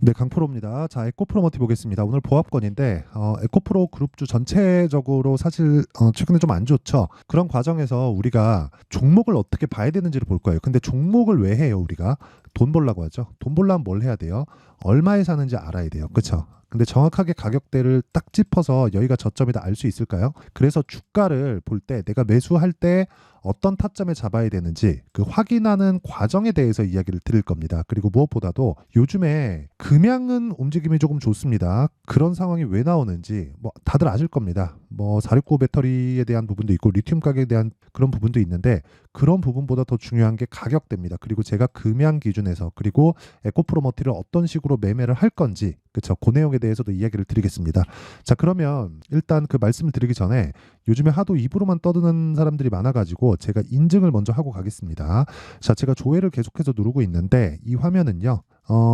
네, 강프로입니다. 자, 에코프로 머티 보겠습니다. 오늘 보합권인데 에코프로 그룹주 전체적으로 사실 최근에 좀 안 좋죠. 그런 과정에서 우리가 종목을 어떻게 봐야 되는지를 볼 거예요. 근데 종목을 왜 해요, 우리가? 돈 벌라고 하죠. 돈 벌려면 뭘 해야 돼요? 얼마에 사는지 알아야 돼요. 그렇죠? 근데 정확하게 가격대를 딱 짚어서 여기가 저점이다 알 수 있을까요? 그래서 주가를 볼 때 내가 매수할 때 어떤 타점에 잡아야 되는지 그 확인하는 과정에 대해서 이야기를 드릴 겁니다. 그리고 무엇보다도 요즘에 금양은 움직임이 조금 좋습니다. 그런 상황이 왜 나오는지 뭐 다들 아실 겁니다. 뭐 469 배터리에 대한 부분도 있고 리튬 가격에 대한 그런 부분도 있는데 그런 부분보다 더 중요한 게 가격대입니다. 그리고 제가 금양 기준에서 그리고 에코프로머티를 어떤 식으로 매매를 할 건지 그쵸 그 내용에 대해서도 이야기를 드리겠습니다. 자, 그러면 일단 그 말씀을 드리기 전에 요즘에 하도 입으로만 떠드는 사람들이 많아가지고 제가 인증을 먼저 하고 가겠습니다. 자, 제가 조회를 계속해서 누르고 있는데 이 화면은요.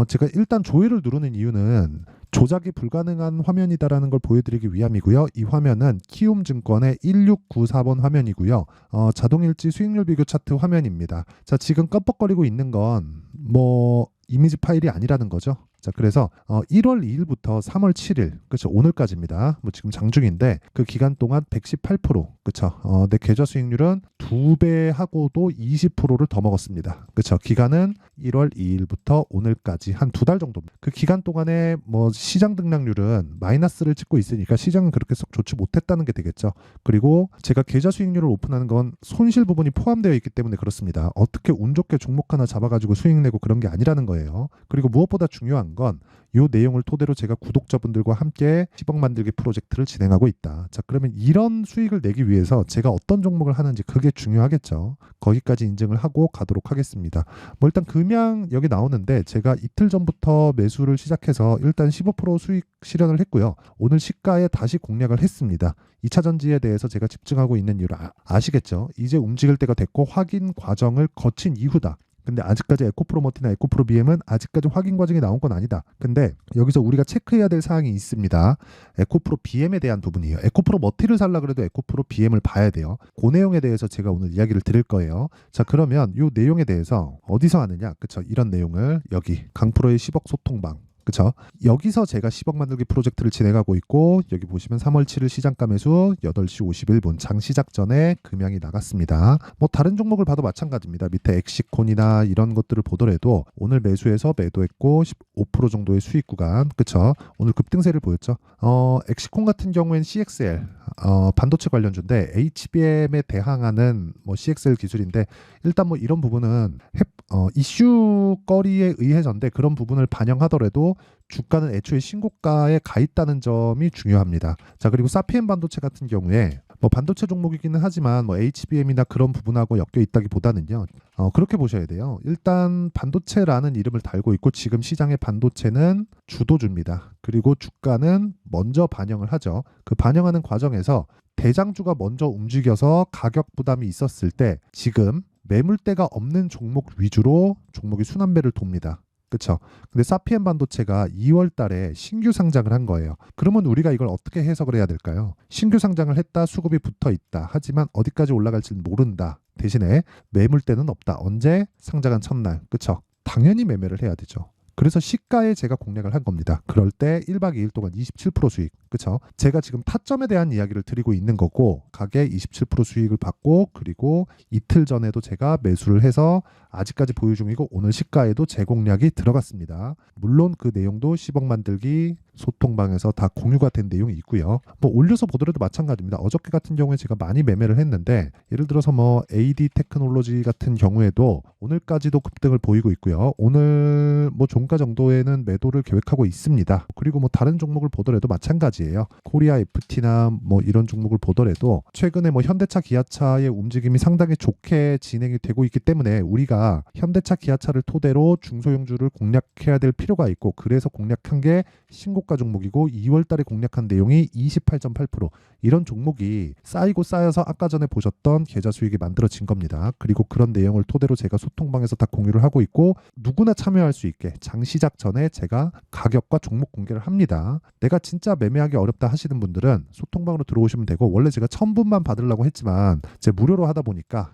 제가 일단 조회를 누르는 이유는 조작이 불가능한 화면이다라는 걸 보여드리기 위함이고요. 이 화면은 키움증권의 1694번 화면이고요. 자동일지 수익률 비교 차트 화면입니다. 자, 지금 깜빡거리고 있는 건 뭐 이미지 파일이 아니라는 거죠. 자, 그래서 1월 2일부터 3월 7일, 그렇죠. 오늘까지입니다. 뭐 지금 장중인데 그 기간 동안 118%, 그렇죠. 내 계좌 수익률은 2배하고도 20%를 더 먹었습니다. 그렇죠. 기간은 1월 2일부터 오늘까지 한 두 달 정도. 그 기간 동안에 뭐 시장 등락률은 마이너스를 찍고 있으니까 시장은 그렇게 썩 좋지 못했다는 게 되겠죠. 그리고 제가 계좌 수익률을 오픈하는 건 손실 부분이 포함되어 있기 때문에 그렇습니다. 어떻게 운 좋게 종목 하나 잡아가지고 수익 내고 그런 게 아니라는 거예요. 그리고 무엇보다 중요한 건 이 내용을 토대로 제가 구독자분들과 함께 10억 만들기 프로젝트를 진행하고 있다. 자, 그러면 이런 수익을 내기 위해서 제가 어떤 종목을 하는지 그게 중요하겠죠. 거기까지 인증을 하고 가도록 하겠습니다. 뭐 일단 금양 여기 나오는데 제가 이틀 전부터 매수를 시작해서 일단 15% 수익 실현을 했고요. 오늘 시가에 다시 공략을 했습니다. 2차 전지에 대해서 제가 집중하고 있는 이유를 아시겠죠? 이제 움직일 때가 됐고 확인 과정을 거친 이후다. 근데 아직까지 에코프로머티나 에코프로 BM은 아직까지 확인 과정이 나온 건 아니다. 근데 여기서 우리가 체크해야 될 사항이 있습니다. 에코프로 BM에 대한 부분이에요. 에코프로머티를 살라 그래도 에코프로 BM을 봐야 돼요. 그 내용에 대해서 제가 오늘 이야기를 드릴 거예요. 자, 그러면 이 내용에 대해서 어디서 하느냐? 그쵸? 이런 내용을 여기 강프로의 10억 소통방. 그쵸? 여기서 제가 10억 만들기 프로젝트를 진행하고 있고 여기 보시면 3월 7일 시장가 매수 8시 51분 장 시작 전에 금양이 나갔습니다. 뭐 다른 종목을 봐도 마찬가지입니다. 밑에 엑시콘이나 이런 것들을 보더라도 오늘 매수해서 매도했고 15% 정도의 수익 구간. 그쵸? 오늘 급등세를 보였죠. 엑시콘 같은 경우엔 CXL 반도체 관련주인데 HBM에 대항하는 뭐 CXL 기술인데 일단 뭐 이런 부분은 이슈거리에 의해서인데 그런 부분을 반영하더라도 주가는 애초에 신고가에 가 있다는 점이 중요합니다. 자, 그리고 사피엔 반도체 같은 경우에 뭐 반도체 종목이기는 하지만 뭐 HBM이나 그런 부분하고 엮여 있다기보다는요. 그렇게 보셔야 돼요. 일단 반도체라는 이름을 달고 있고 지금 시장의 반도체는 주도주입니다. 그리고 주가는 먼저 반영을 하죠. 그 반영하는 과정에서 대장주가 먼저 움직여서 가격 부담이 있었을 때 지금 매물대가 없는 종목 위주로 종목이 순환매를 돕니다. 그쵸? 근데 사피엔 반도체가 2월 달에 신규 상장을 한 거예요. 그러면 우리가 이걸 어떻게 해석을 해야 될까요? 신규 상장을 했다, 수급이 붙어 있다. 하지만 어디까지 올라갈지는 모른다. 대신에 매물대는 없다. 언제? 상장한 첫날. 그쵸? 당연히 매매를 해야 되죠. 그래서 시가에 제가 공략을 한 겁니다. 그럴 때 1박 2일 동안 27% 수익. 그쵸? 제가 지금 타점에 대한 이야기를 드리고 있는 거고 가게 27% 수익을 받고 그리고 이틀 전에도 제가 매수를 해서 아직까지 보유 중이고 오늘 시가에도 재공략이 들어갔습니다. 물론 그 내용도 10억 만들기 소통방에서 다 공유가 된 내용이 있고요. 뭐 올려서 보더라도 마찬가지입니다. 어저께 같은 경우에 제가 많이 매매를 했는데 예를 들어서 뭐 AD 테크놀로지 같은 경우에도 오늘까지도 급등을 보이고 있고요. 오늘 뭐 종가 정도에는 매도를 계획하고 있습니다. 그리고 뭐 다른 종목을 보더라도 마찬가지예요. 코리아 FT나 뭐 이런 종목을 보더라도 최근에 뭐 현대차 기아차의 움직임이 상당히 좋게 진행이 되고 있기 때문에 우리가 현대차 기아차를 토대로 중소형주를 공략해야 될 필요가 있고 그래서 공략한 게 신고가 종목이고 2월 달에 공략한 내용이 28.8% 이런 종목이 쌓이고 쌓여서 아까 전에 보셨던 계좌 수익이 만들어진 겁니다. 그리고 그런 내용을 토대로 제가 소통방에서 다 공유를 하고 있고 누구나 참여할 수 있게 장 시작 전에 제가 가격과 종목 공개를 합니다. 내가 진짜 매매하기 어렵다 하시는 분들은 소통방으로 들어오시면 되고 원래 제가 1,000분만 받으려고 했지만 제 무료로 하다 보니까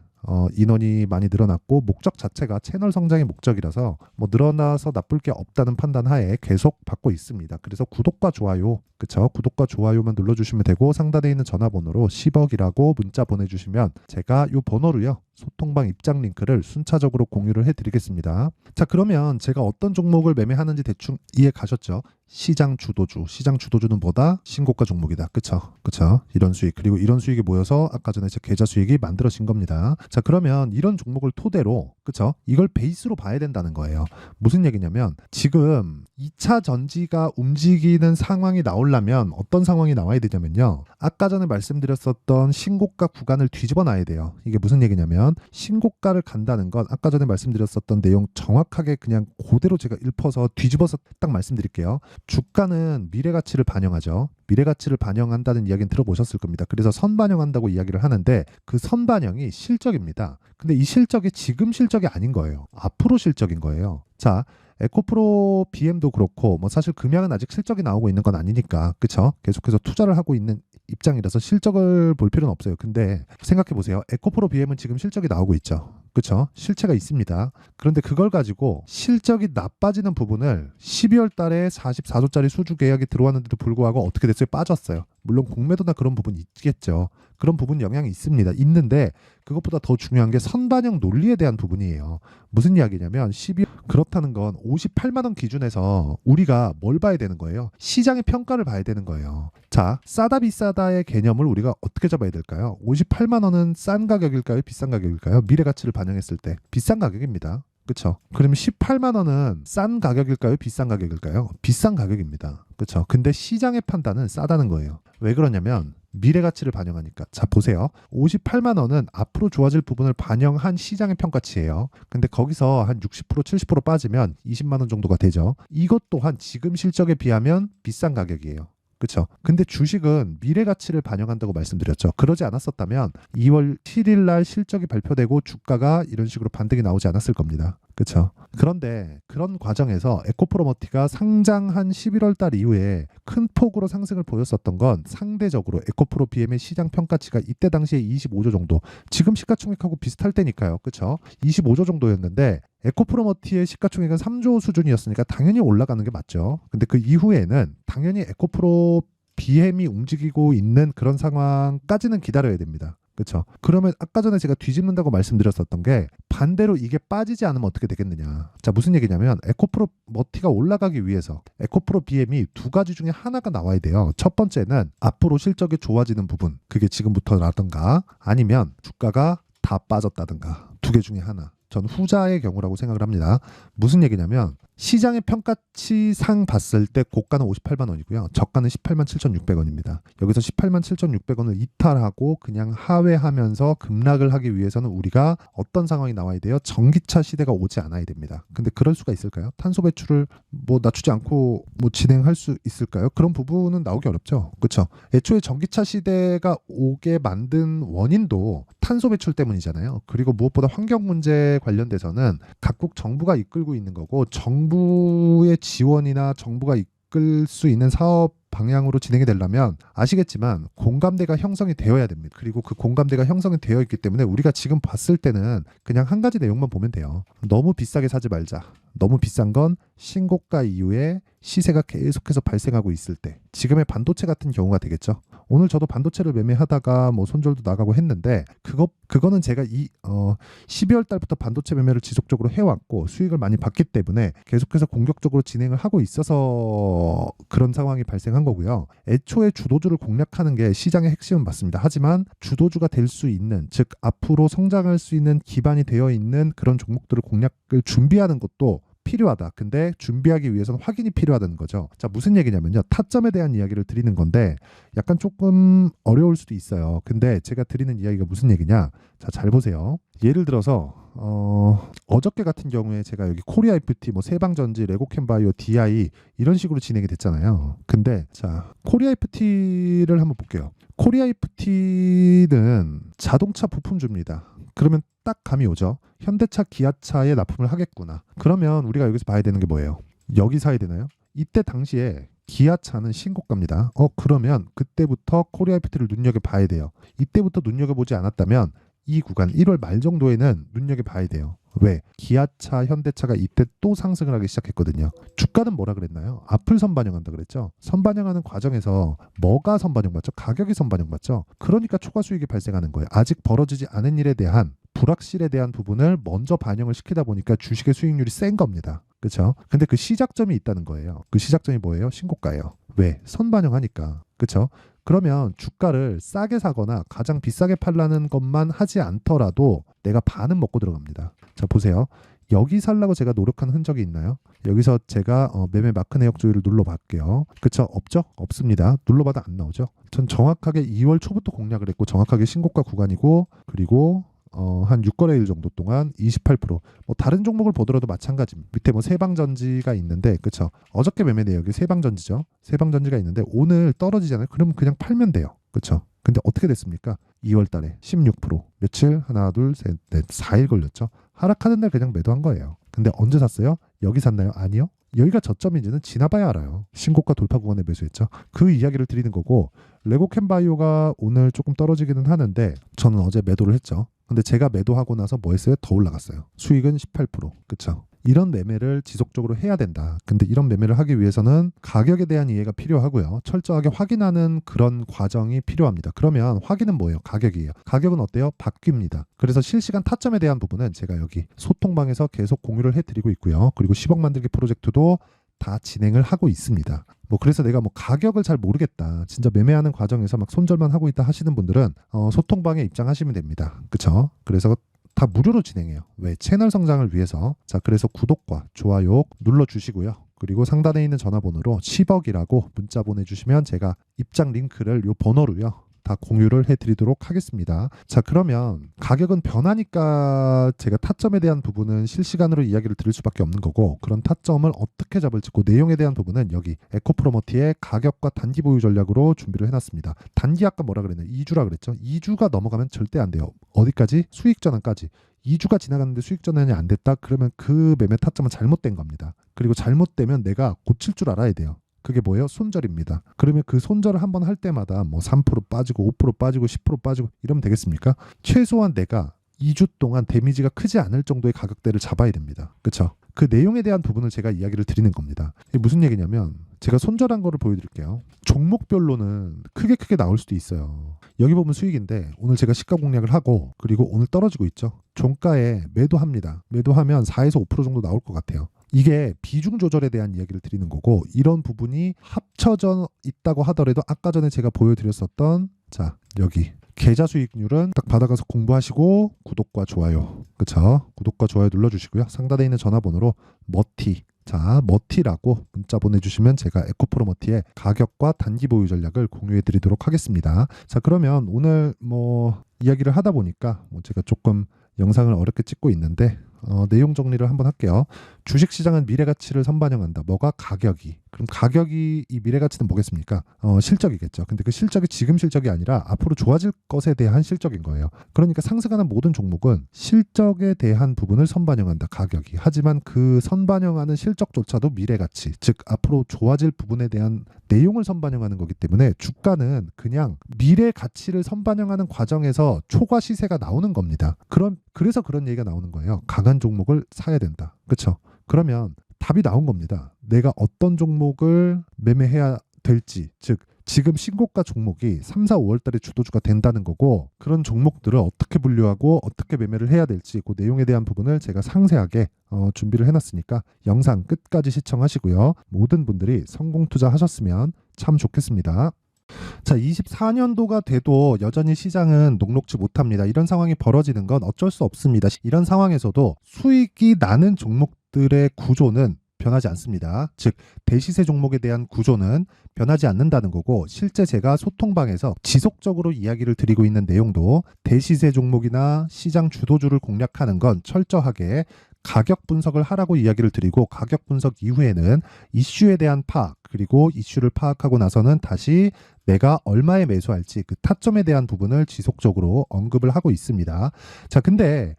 인원이 많이 늘어났고 목적 자체가 채널 성장의 목적이라서 뭐 늘어나서 나쁠 게 없다는 판단 하에 계속 받고 있습니다. 그래서 구독과 좋아요, 그쵸? 구독과 좋아요만 눌러주시면 되고 상단에 있는 전화번호로 10억이라고 문자 보내주시면 제가 이 번호로요 소통방 입장 링크를 순차적으로 공유를 해드리겠습니다. 자, 그러면 제가 어떤 종목을 매매하는지 대충 이해 가셨죠? 시장 주도주. 시장 주도주는 뭐다? 신고가 종목이다. 그쵸? 그쵸? 이런 수익. 그리고 이런 수익이 모여서 아까 전에 제 계좌 수익이 만들어진 겁니다. 자, 그러면 이런 종목을 토대로, 그쵸? 이걸 베이스로 봐야 된다는 거예요. 무슨 얘기냐면 지금 2차 전지가 움직이는 상황이 나오려면 어떤 상황이 나와야 되냐면요. 아까 전에 말씀드렸었던 신고가 구간을 뒤집어 놔야 돼요. 이게 무슨 얘기냐면 신고가를 간다는 건 아까 전에 말씀드렸었던 내용 정확하게 그냥 그대로 제가 읊어서 뒤집어서 딱 말씀드릴게요. 주가는 미래 가치를 반영하죠. 미래 가치를 반영한다는 이야기는 들어보셨을 겁니다. 그래서 선반영한다고 이야기를 하는데 그 선반영이 실적입니다. 근데 이 실적이 지금 실적이 아닌 거예요. 앞으로 실적인 거예요. 자, 에코프로 BM도 그렇고 뭐 사실 금양은 아직 실적이 나오고 있는 건 아니니까 그쵸? 계속해서 투자를 하고 있는 입장이라서 실적을 볼 필요는 없어요. 근데 생각해 보세요. 에코프로 BM은 지금 실적이 나오고 있죠. 그쵸? 실체가 있습니다. 그런데 그걸 가지고 실적이 나빠지는 부분을 12월 달에 44조짜리 수주 계약이 들어왔는데도 불구하고 어떻게 됐어요? 빠졌어요. 물론 공매도나 그런 부분이 있겠죠. 그런 부분 영향이 있습니다. 있는데 그것보다 더 중요한 게 선반영 논리에 대한 부분이에요. 무슨 이야기냐면 그렇다는 건 58만 원 기준에서 우리가 뭘 봐야 되는 거예요? 시장의 평가를 봐야 되는 거예요. 자, 싸다 비싸다의 개념을 우리가 어떻게 잡아야 될까요? 58만 원은 싼 가격일까요? 비싼 가격일까요? 미래 가치를 반영했을 때 비싼 가격입니다. 그쵸? 그러면 18만 원은 싼 가격일까요? 비싼 가격일까요? 비싼 가격입니다. 그쵸? 근데 시장의 판단은 싸다는 거예요. 왜 그러냐면 미래 가치를 반영하니까. 자, 보세요. 58만 원은 앞으로 좋아질 부분을 반영한 시장의 평가치예요. 근데 거기서 한 60%, 70% 빠지면 20만 원 정도가 되죠. 이것 또한 지금 실적에 비하면 비싼 가격이에요. 그렇죠. 근데 주식은 미래 가치를 반영한다고 말씀드렸죠. 그러지 않았었다면 2월 7일 날 실적이 발표되고 주가가 이런 식으로 반등이 나오지 않았을 겁니다. 그렇죠. 그런데 그런 과정에서 에코프로머티가 상장한 11월 달 이후에 큰 폭으로 상승을 보였었던 건 상대적으로 에코프로 BM의 시장 평가치가 이때 당시에 25조 정도, 지금 시가총액하고 비슷할 때니까요. 그렇죠. 25조 정도였는데 에코프로머티의 시가총액은 3조 수준이었으니까 당연히 올라가는 게 맞죠. 근데 그 이후에는 당연히 에코프로 BM이 움직이고 있는 그런 상황까지는 기다려야 됩니다. 그렇죠. 그러면 아까 전에 제가 뒤집는다고 말씀드렸었던 게 반대로 이게 빠지지 않으면 어떻게 되겠느냐. 자, 무슨 얘기냐면 에코프로 머티가 올라가기 위해서 에코프로 BM이 두 가지 중에 하나가 나와야 돼요. 첫 번째는 앞으로 실적이 좋아지는 부분, 그게 지금부터라든가 아니면 주가가 다 빠졌다든가, 두 개 중에 하나. 전 후자의 경우라고 생각을 합니다. 무슨 얘기냐면 시장의 평가치상 봤을 때 고가는 58만 원이고요. 저가는 18만 7,600원입니다. 여기서 18만 7,600원을 이탈하고 그냥 하회하면서 급락을 하기 위해서는 우리가 어떤 상황이 나와야 돼요? 전기차 시대가 오지 않아야 됩니다. 근데 그럴 수가 있을까요? 탄소 배출을 뭐 낮추지 않고 뭐 진행할 수 있을까요? 그런 부분은 나오기 어렵죠. 그렇죠? 애초에 전기차 시대가 오게 만든 원인도 탄소 배출 때문이잖아요. 그리고 무엇보다 환경 문제 관련돼서는 각국 정부가 이끌고 있는 거고 정부의 지원이나 정부가 이끌 수 있는 사업 방향으로 진행이 되려면 아시겠지만 공감대가 형성이 되어야 됩니다. 그리고 그 공감대가 형성이 되어 있기 때문에 우리가 지금 봤을 때는 그냥 한 가지 내용만 보면 돼요. 너무 비싸게 사지 말자. 너무 비싼 건 신고가 이후에 시세가 계속해서 발생하고 있을 때, 지금의 반도체 같은 경우가 되겠죠. 오늘 저도 반도체를 매매하다가 뭐 손절도 나가고 했는데 그거는 제가 12월 달부터 반도체 매매를 지속적으로 해왔고 수익을 많이 봤기 때문에 계속해서 공격적으로 진행을 하고 있어서 그런 상황이 발생한 거고요. 애초에 주도주를 공략하는 게 시장의 핵심은 맞습니다. 하지만 주도주가 될 수 있는, 즉 앞으로 성장할 수 있는 기반이 되어 있는 그런 종목들을 공략을 준비하는 것도 필요하다. 근데 준비하기 위해서는 확인이 필요하다는 거죠. 자, 무슨 얘기냐면요. 타점에 대한 이야기를 드리는 건데 약간 조금 어려울 수도 있어요. 근데 제가 드리는 이야기가 무슨 얘기냐. 자, 잘 보세요. 예를 들어서 어저께 같은 경우에 제가 여기 코리아 FT, 뭐 세방전지, 레고캠바이오, DI 이런 식으로 진행이 됐잖아요. 근데 자, 코리아 FT를 한번 볼게요. 코리아 FT는 자동차 부품주입니다. 그러면 딱 감이 오죠. 현대차, 기아차에 납품을 하겠구나. 그러면 우리가 여기서 봐야 되는 게 뭐예요? 여기 사야 되나요? 이때 당시에 기아차는 신고가입니다. 그러면 그때부터 코리아 FT를 눈여겨봐야 돼요. 이때부터 눈여겨보지 않았다면 이 구간 1월 말 정도에는 눈여겨봐야 돼요. 왜? 기아차, 현대차가 이때 또 상승을 하기 시작했거든요. 주가는 뭐라 그랬나요? 앞을 선반영한다 그랬죠. 선반영하는 과정에서 뭐가 선반영 맞죠? 가격이 선반영 맞죠? 그러니까 초과 수익이 발생하는 거예요. 아직 벌어지지 않은 일에 대한 불확실에 대한 부분을 먼저 반영을 시키다 보니까 주식의 수익률이 센 겁니다. 그렇죠? 근데 그 시작점이 있다는 거예요. 그 시작점이 뭐예요? 신고가예요. 왜? 선반영하니까. 그렇죠? 그러면 주가를 싸게 사거나 가장 비싸게 팔라는 것만 하지 않더라도 내가 반은 먹고 들어갑니다. 자, 보세요. 여기 살라고 제가 노력한 흔적이 있나요? 여기서 제가 매매 마크 내역 조회를 눌러볼게요. 그쵸? 없죠? 없습니다. 눌러봐도 안 나오죠? 전 정확하게 2월 초부터 공략을 했고 정확하게 신고가 구간이고 그리고 한 6거래일 정도 동안 28%. 뭐 다른 종목을 보더라도 마찬가지. 밑에 뭐 세방전지가 있는데, 그쵸? 어저께 매매 내역이 세방전지죠. 세방전지가 있는데 오늘 떨어지잖아요. 그럼 그냥 팔면 돼요. 그쵸? 근데 어떻게 됐습니까? 2월 달에 16%. 며칠? 하나, 둘, 셋, 넷, 4일 걸렸죠. 하락하는 날 그냥 매도한 거예요. 근데 언제 샀어요? 여기 샀나요? 아니요. 여기가 저점인지는 지나봐야 알아요. 신고가 돌파 구간에 매수했죠. 그 이야기를 드리는 거고 레고캠바이오가 오늘 조금 떨어지기는 하는데 저는 어제 매도를 했죠. 근데 제가 매도하고 나서 뭐 했어요? 더 올라갔어요. 수익은 18%. 그쵸? 이런 매매를 지속적으로 해야 된다. 근데 이런 매매를 하기 위해서는 가격에 대한 이해가 필요하고요. 철저하게 확인하는 그런 과정이 필요합니다. 그러면 확인은 뭐예요? 가격이에요. 가격은 어때요? 바뀝니다. 그래서 실시간 타점에 대한 부분은 제가 여기 소통방에서 계속 공유를 해드리고 있고요. 그리고 10억 만들기 프로젝트도 다 진행을 하고 있습니다. 뭐 그래서 내가 뭐 가격을 잘 모르겠다. 진짜 매매하는 과정에서 막 손절만 하고 있다 하시는 분들은 소통방에 입장하시면 됩니다. 그쵸? 그래서 다 무료로 진행해요. 왜? 채널 성장을 위해서. 자, 그래서 구독과 좋아요 눌러주시고요. 그리고 상단에 있는 전화번호로 10억이라고 문자 보내주시면 제가 입장 링크를 요 번호로요. 다 공유를 해드리도록 하겠습니다. 자, 그러면 가격은 변하니까 제가 타점에 대한 부분은 실시간으로 이야기를 드릴 수밖에 없는 거고 그런 타점을 어떻게 잡을지 그 내용에 대한 부분은 여기 에코프로머티의 가격과 단기 보유 전략으로 준비를 해놨습니다. 단기 아까 뭐라 그랬나요? 2주라 그랬죠? 2주가 넘어가면 절대 안 돼요. 어디까지? 수익 전환까지. 2주가 지나갔는데 수익 전환이 안 됐다? 그러면 그 매매 타점은 잘못된 겁니다. 그리고 잘못되면 내가 고칠 줄 알아야 돼요. 그게 뭐예요? 손절입니다. 그러면 그 손절을 한번 할 때마다 뭐 3% 빠지고 5% 빠지고 10% 빠지고 이러면 되겠습니까? 최소한 내가 2주 동안 데미지가 크지 않을 정도의 가격대를 잡아야 됩니다. 그렇죠? 그 내용에 대한 부분을 제가 이야기를 드리는 겁니다. 이게 무슨 얘기냐면 제가 손절한 거를 보여드릴게요. 종목별로는 크게 나올 수도 있어요. 여기 보면 수익인데 오늘 제가 시가 공략을 하고 그리고 오늘 떨어지고 있죠. 종가에 매도합니다. 매도하면 4에서 5% 정도 나올 것 같아요. 이게 비중 조절에 대한 이야기를 드리는 거고 이런 부분이 합쳐져 있다고 하더라도 아까 전에 제가 보여드렸었던 자 여기 계좌 수익률은 딱 받아가서 공부하시고 구독과 좋아요 그쵸? 구독과 좋아요 눌러주시고요. 상단에 있는 전화번호로 머티라고 문자 보내주시면 제가 에코프로머티의 가격과 단기 보유 전략을 공유해 드리도록 하겠습니다. 자, 그러면 오늘 뭐 이야기를 하다 보니까 제가 조금 영상을 어렵게 찍고 있는데 내용 정리를 한번 할게요. 주식시장은 미래가치를 선반영한다. 뭐가? 가격이. 그럼 가격이 이 미래가치는 뭐겠습니까? 실적이겠죠. 근데 그 실적이 지금 실적이 아니라 앞으로 좋아질 것에 대한 실적인 거예요. 그러니까 상승하는 모든 종목은 실적에 대한 부분을 선반영한다. 가격이. 하지만 그 선반영하는 실적조차도 미래가치, 즉 앞으로 좋아질 부분에 대한 내용을 선반영하는 거기 때문에 주가는 그냥 미래가치를 선반영하는 과정에서 초과 시세가 나오는 겁니다. 그래서 그런 얘기가 나오는 거예요. 강한 종목을 사야 된다. 그렇죠? 그러면 답이 나온 겁니다. 내가 어떤 종목을 매매해야 될지, 즉 지금 신고가 종목이 3, 4, 5월 달에 주도주가 된다는 거고 그런 종목들을 어떻게 분류하고 어떻게 매매를 해야 될지 그 내용에 대한 부분을 제가 상세하게 준비를 해놨으니까 영상 끝까지 시청하시고요. 모든 분들이 성공 투자하셨으면 참 좋겠습니다. 자, 24년도가 돼도 여전히 시장은 녹록지 못합니다. 이런 상황이 벌어지는 건 어쩔 수 없습니다. 이런 상황에서도 수익이 나는 종목들의 구조는 변하지 않습니다. 즉 대시세 종목에 대한 구조는 변하지 않는다는 거고 실제 제가 소통방에서 지속적으로 이야기를 드리고 있는 내용도 대시세 종목이나 시장 주도주를 공략하는 건 철저하게 가격 분석을 하라고 이야기를 드리고 가격 분석 이후에는 이슈에 대한 파악 그리고 이슈를 파악하고 나서는 다시 내가 얼마에 매수할지 그 타점에 대한 부분을 지속적으로 언급을 하고 있습니다. 자, 근데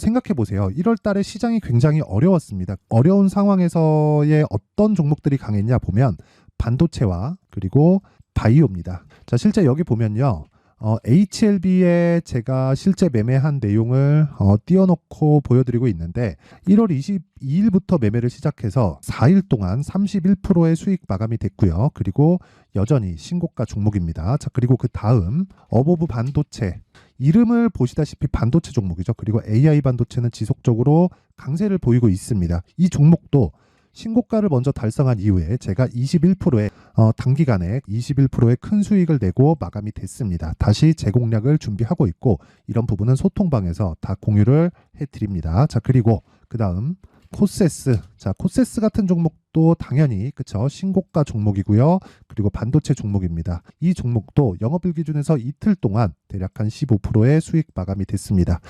생각해 보세요. 1월 달에 시장이 굉장히 어려웠습니다. 어려운 상황에서의 어떤 종목들이 강했냐 보면 반도체와 그리고 바이오입니다. 자, 실제 여기 보면요. HLB에 제가 실제 매매한 내용을 띄워놓고 보여드리고 있는데 1월 22일부터 매매를 시작해서 4일 동안 31%의 수익 마감이 됐고요. 그리고 여전히 신고가 종목입니다. 자, 그리고 그 다음 어보브 반도체, 이름을 보시다시피 반도체 종목이죠. 그리고 AI 반도체는 지속적으로 강세를 보이고 있습니다. 이 종목도 신고가를 먼저 달성한 이후에 제가 21%의 단기간에 21%의 큰 수익을 내고 마감이 됐습니다. 다시 재공략을 준비하고 있고 이런 부분은 소통방에서 다 공유를 해드립니다. 자, 그리고 그 다음 코세스. 자, 코세스 같은 종목도 당연히 그쵸, 신고가 종목이고요. 그리고 반도체 종목입니다. 이 종목도 영업일 기준에서 이틀 동안 대략 한 15%의 수익 마감이 됐습니다.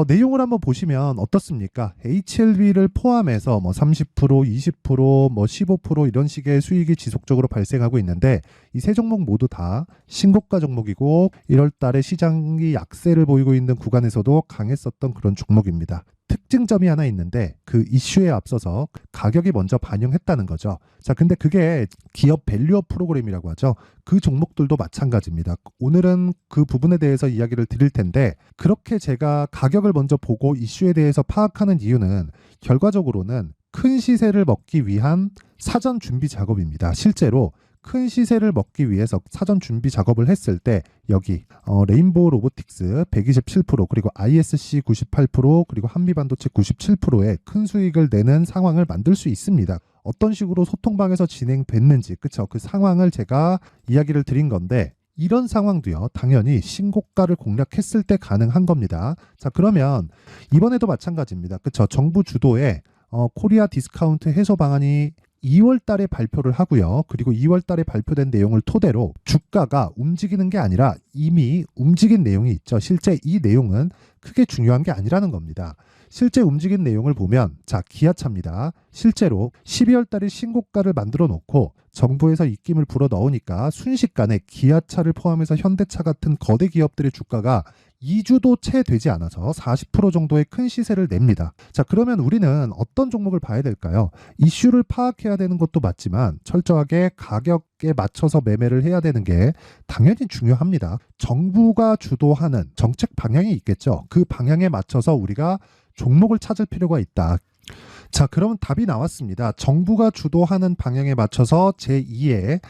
내용을 한번 보시면 어떻습니까? HLB를 포함해서 뭐 30%, 20%, 뭐 15% 이런 식의 수익이 지속적으로 발생하고 있는데 이 세 종목 모두 다 신고가 종목이고 1월 달에 시장이 약세를 보이고 있는 구간에서도 강했었던 그런 종목입니다. 특징점이 하나 있는데 그 이슈에 앞서서 가격이 먼저 반영했다는 거죠. 자, 근데 그게 기업 밸류업 프로그램이라고 하죠. 그 종목들도 마찬가지입니다. 오늘은 그 부분에 대해서 이야기를 드릴 텐데 그렇게 제가 가격을 먼저 보고 이슈에 대해서 파악하는 이유는 결과적으로는 큰 시세를 먹기 위한 사전 준비 작업입니다. 실제로 큰 시세를 먹기 위해서 사전 준비 작업을 했을 때 여기 레인보우 로보틱스 127% 그리고 ISC 98% 그리고 한미반도체 97%의 큰 수익을 내는 상황을 만들 수 있습니다. 어떤 식으로 소통방에서 진행됐는지 그쵸, 그 상황을 제가 이야기를 드린 건데 이런 상황도요 당연히 신고가를 공략했을 때 가능한 겁니다. 자, 그러면 이번에도 마찬가지입니다. 그쵸, 정부 주도의 코리아 디스카운트 해소 방안이 2월 달에 발표를 하고요. 그리고 2월 달에 발표된 내용을 토대로 주가가 움직이는 게 아니라 이미 움직인 내용이 있죠. 실제 이 내용은 크게 중요한 게 아니라는 겁니다. 실제 움직인 내용을 보면 자, 기아차입니다. 실제로 12월 달에 신고가를 만들어 놓고 정부에서 입김을 불어 넣으니까 순식간에 기아차를 포함해서 현대차 같은 거대 기업들의 주가가 2주도 채 되지 않아서 40% 정도의 큰 시세를 냅니다. 자, 그러면 우리는 어떤 종목을 봐야 될까요? 이슈를 파악해야 되는 것도 맞지만 철저하게 가격에 맞춰서 매매를 해야 되는 게 당연히 중요합니다. 정부가 주도하는 정책 방향이 있겠죠. 그 방향에 맞춰서 우리가 종목을 찾을 필요가 있다. 자, 그러면 답이 나왔습니다. 정부가 주도하는 방향에 맞춰서 제2의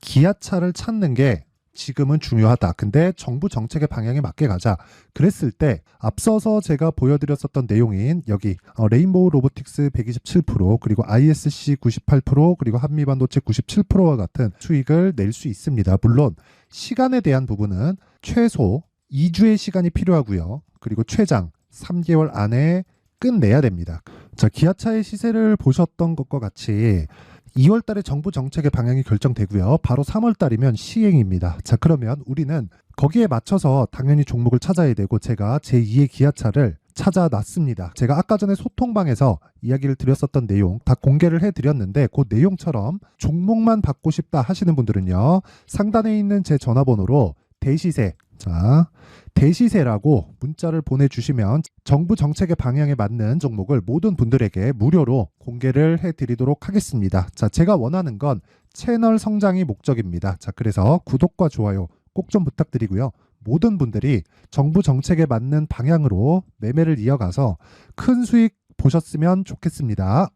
기아차를 찾는 게 지금은 중요하다. 근데 정부 정책의 방향에 맞게 가자. 그랬을 때 앞서서 제가 보여드렸었던 내용인 여기 레인보우 로보틱스 127% 그리고 ISC 98% 그리고 한미반도체 97%와 같은 수익을 낼 수 있습니다. 물론 시간에 대한 부분은 최소 2주의 시간이 필요하고요. 그리고 최장 3개월 안에 끝내야 됩니다. 자, 기아차의 시세를 보셨던 것과 같이 2월 달에 정부 정책의 방향이 결정되고요. 바로 3월 달이면 시행입니다. 자, 그러면 우리는 거기에 맞춰서 당연히 종목을 찾아야 되고 제가 제2의 기아차를 찾아놨습니다. 제가 아까 전에 소통방에서 이야기를 드렸었던 내용 다 공개를 해드렸는데 그 내용처럼 종목만 받고 싶다 하시는 분들은요. 상단에 있는 제 전화번호로 대시세, 자, 대시세라고 문자를 보내주시면 정부 정책의 방향에 맞는 종목을 모든 분들에게 무료로 공개를 해드리도록 하겠습니다. 자, 제가 원하는 건 채널 성장이 목적입니다. 자, 그래서 구독과 좋아요 꼭 좀 부탁드리고요. 모든 분들이 정부 정책에 맞는 방향으로 매매를 이어가서 큰 수익 보셨으면 좋겠습니다.